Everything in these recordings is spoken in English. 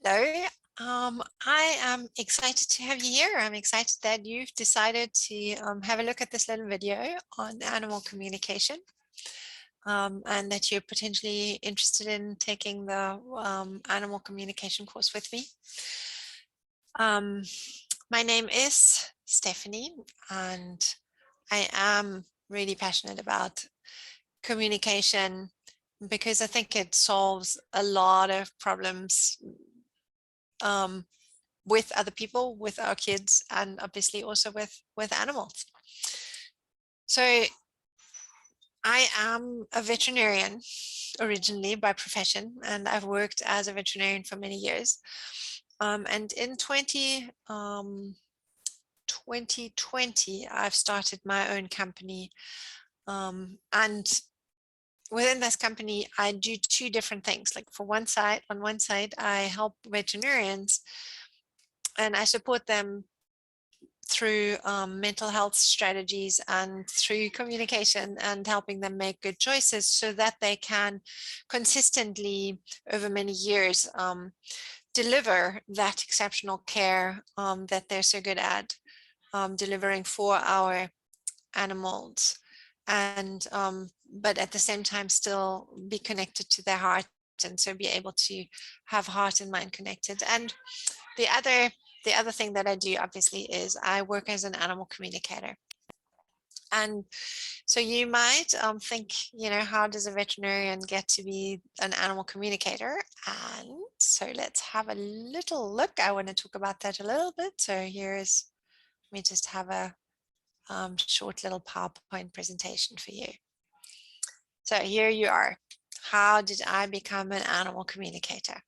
Hello. I am excited to have you here. I'm excited that you've decided to have a look at this little video on animal communication, and that you're potentially interested in taking the animal communication course with me. Um, my name is Stephanie, and I am really passionate about communication because I think it solves a lot of problems um, with other people, with our kids, and obviously also with animals. So I am a veterinarian originally by profession, and I've worked as a veterinarian for many years. And in 2020, I've started my own company. And within this company, I do two different things. Like on one side, I help veterinarians and I support them through mental health strategies and through communication and helping them make good choices so that they can consistently over many years deliver that exceptional care that they're so good at delivering for our animals, and but at the same time still be connected to their heart, and so be able to have heart and mind connected. And the other thing that I do obviously is I work as an animal communicator. And so you might think, how does a veterinarian get to be an animal communicator? And so let's have a little look. I want to talk about that a little bit. So let me just have a short little PowerPoint presentation for you. So here you are. How did I become an animal communicator?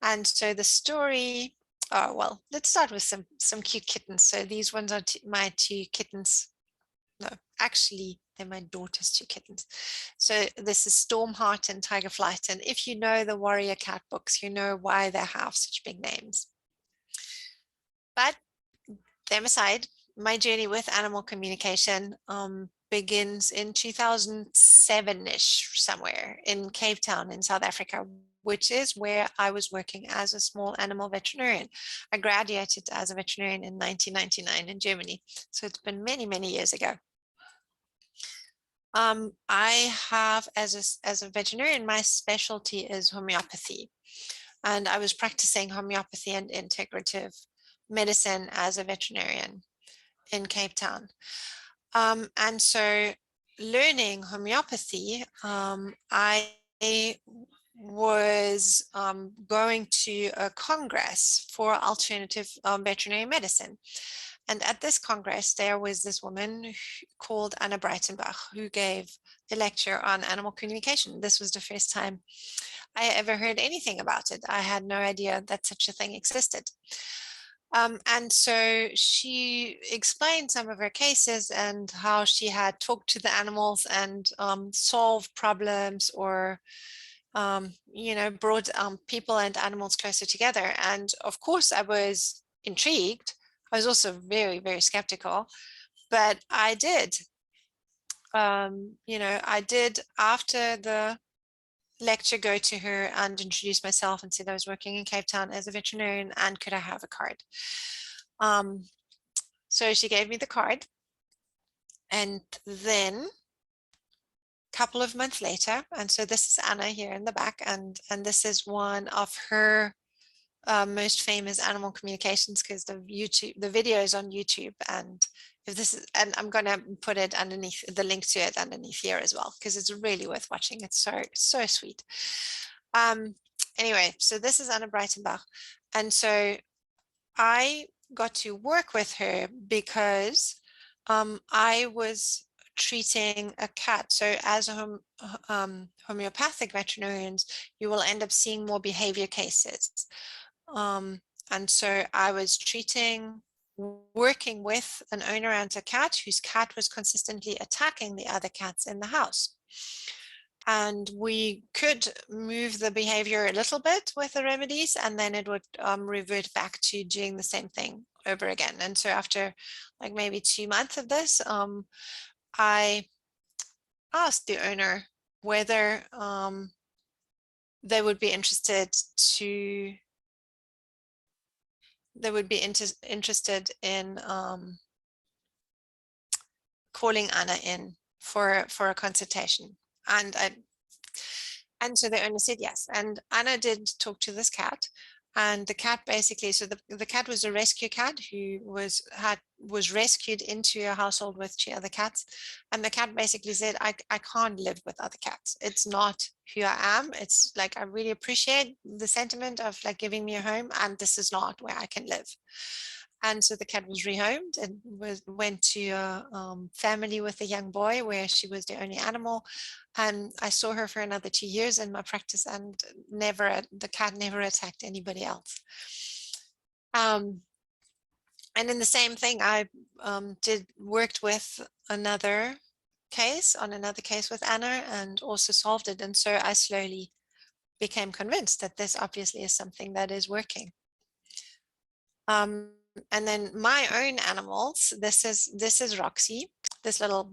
And so the story, oh, well, let's start with some cute kittens. So these ones are my two kittens. No, actually, they're my daughter's two kittens. So this is Stormheart and Tiger Flight. And if you know the Warrior Cat books, you know why they have such big names. But them aside, my journey with animal communication begins in 2007-ish, somewhere in Cape Town in South Africa, which is where I was working as a small animal veterinarian. I graduated as a veterinarian in 1999 in Germany. So it's been many, many years ago. I have, as a veterinarian, my specialty is homeopathy. And I was practicing homeopathy and integrative medicine as a veterinarian in Cape Town. And so learning homeopathy, I was going to a congress for alternative veterinary medicine. And at this congress, there was this woman called Anna Breitenbach who gave a lecture on animal communication. This was the first time I ever heard anything about it. I had no idea that such a thing existed. And so she explained some of her cases and how she had talked to the animals and solved problems, or brought people and animals closer together. And of course, I was intrigued. I was also very, very skeptical, but I did. I did, after the lecture, go to her and introduce myself and said I was working in Cape Town as a veterinarian and could I have a card. So she gave me the card, and then a couple of months later, and so this is Anna here in the back, and this is one of her most famous animal communications, because the video is on YouTube, and and I'm going to put it underneath, the link to it underneath here as well, because it's really worth watching. It's so sweet. Anyway, so this is Anna Breitenbach, and so I got to work with her because I was treating a cat. So as a homeopathic veterinarians, you will end up seeing more behavior cases. And so I was working with an owner and a cat whose cat was consistently attacking the other cats in the house. And we could move the behavior a little bit with the remedies, and then it would revert back to doing the same thing over again. And so after like maybe 2 months of this, I asked the owner whether they would be interested to they would be interested in calling Anna in for a consultation. And so the owner said yes. And Anna did talk to this cat. And the cat basically, so the cat was a rescue cat who was rescued into a household with 2 other cats. And the cat basically said, I can't live with other cats. It's not who I am. It's like, I really appreciate the sentiment of like giving me a home, and this is not where I can live. And so the cat was rehomed and went to a family with a young boy where she was the only animal. And I saw her for another 2 years in my practice, and the cat never attacked anybody else. And in the same thing, I worked with another case with Anna, and also solved it. And so I slowly became convinced that this obviously is something that is working. And then my own animals, this is Roxy, this little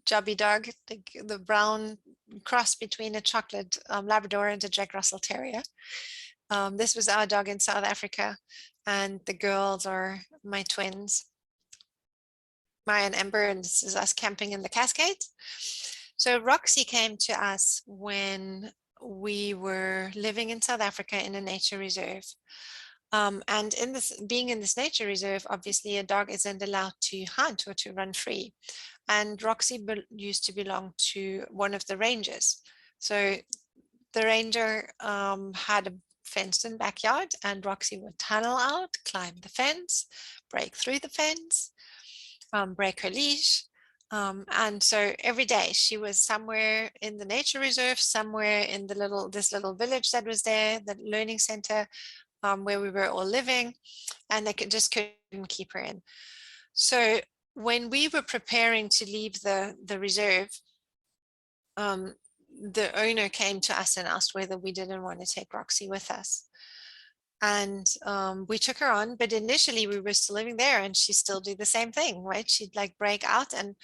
chubby dog, the brown cross between a chocolate Labrador and a Jack Russell Terrier. This was our dog in South Africa, and the girls are my twins, Maya and Ember, and this is us camping in the Cascades. So Roxy came to us when we were living in South Africa in a nature reserve. And being in this nature reserve, obviously a dog isn't allowed to hunt or to run free. And Roxy used to belong to one of the rangers. So the ranger had a fenced-in backyard, and Roxy would tunnel out, climb the fence, break through the fence, break her leash. And so every day she was somewhere in the nature reserve, somewhere in this little village that was there, the learning center, where we were all living, and they just couldn't keep her in. So when we were preparing to leave the reserve, the owner came to us and asked whether we didn't want to take Roxy with us. And we took her on, but initially we were still living there, and she'd still do the same thing, right? She'd like break out and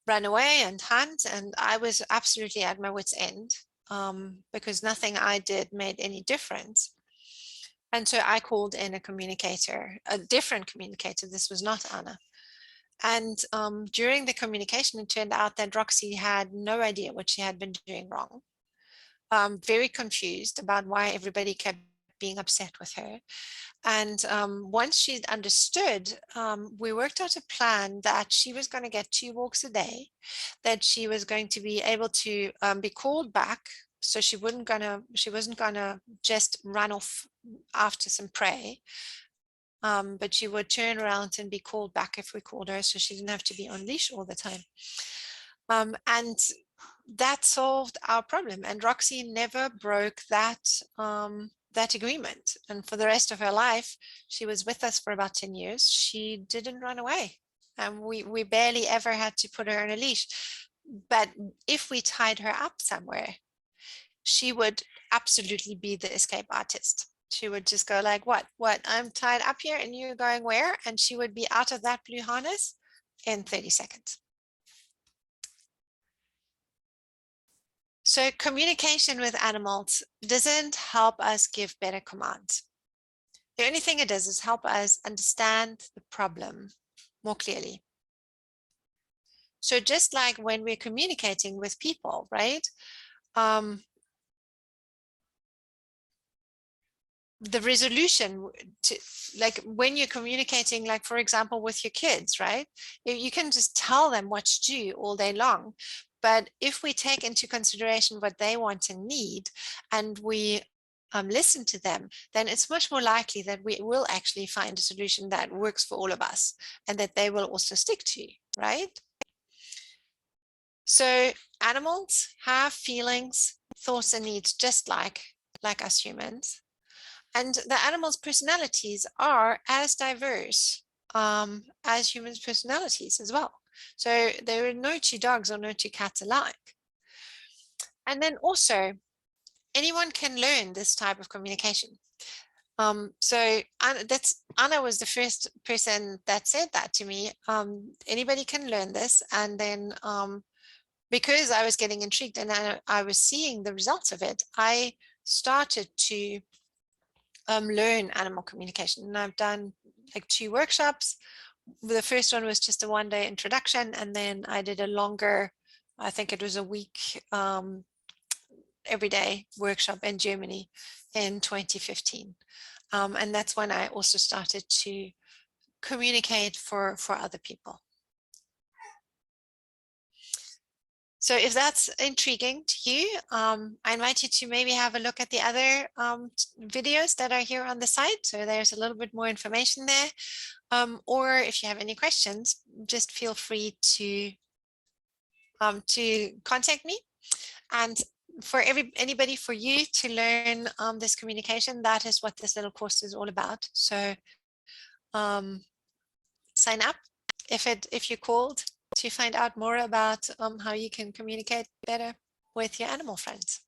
run away and hunt, and I was absolutely at my wit's end, because nothing I did made any difference. And so I called in a communicator, a different communicator. This was not Anna. And during the communication, it turned out that Roxy had no idea what she had been doing wrong. Very confused about why everybody kept being upset with her. And once she'd understood, we worked out a plan that she was going to get 2 walks a day, that she was going to be able to be called back. So she wasn't gonna just run off after some prey, but she would turn around and be called back if we called her, so she didn't have to be on leash all the time. And that solved our problem. And Roxy never broke that agreement. And for the rest of her life, she was with us for about 10 years. She didn't run away. And we barely ever had to put her on a leash. But if we tied her up somewhere, she would absolutely be the escape artist. She would just go like, what, I'm tied up here and you're going where? And she would be out of that blue harness in 30 seconds. So communication with animals doesn't help us give better commands. The only thing it does is help us understand the problem more clearly. So just like when we're communicating with people, right? The resolution to, like when you're communicating, like for example with your kids, right, you can just tell them what to do all day long, but if we take into consideration what they want and need, and we listen to them, then it's much more likely that we will actually find a solution that works for all of us and that they will also stick to, right? So animals have feelings, thoughts, and needs just like us humans. And the animals' personalities are as diverse as humans' personalities as well. So there are no 2 dogs or no 2 cats alike. And then also, anyone can learn this type of communication. So Anna was the first person that said that to me. Anybody can learn this. And then because I was getting intrigued and I was seeing the results of it, I started to learn animal communication. And I've done like 2 workshops. The first one was just a 1-day introduction, and then I did a longer, I think it was a week, everyday workshop in Germany in 2015. And that's when I also started to communicate for other people. So if that's intriguing to you, I invite you to maybe have a look at the other videos that are here on the site. So there's a little bit more information there. Or if you have any questions, just feel free to contact me. And for anybody, for you to learn this communication, that is what this little course is all about. So sign up if you're called to find out more about how you can communicate better with your animal friends.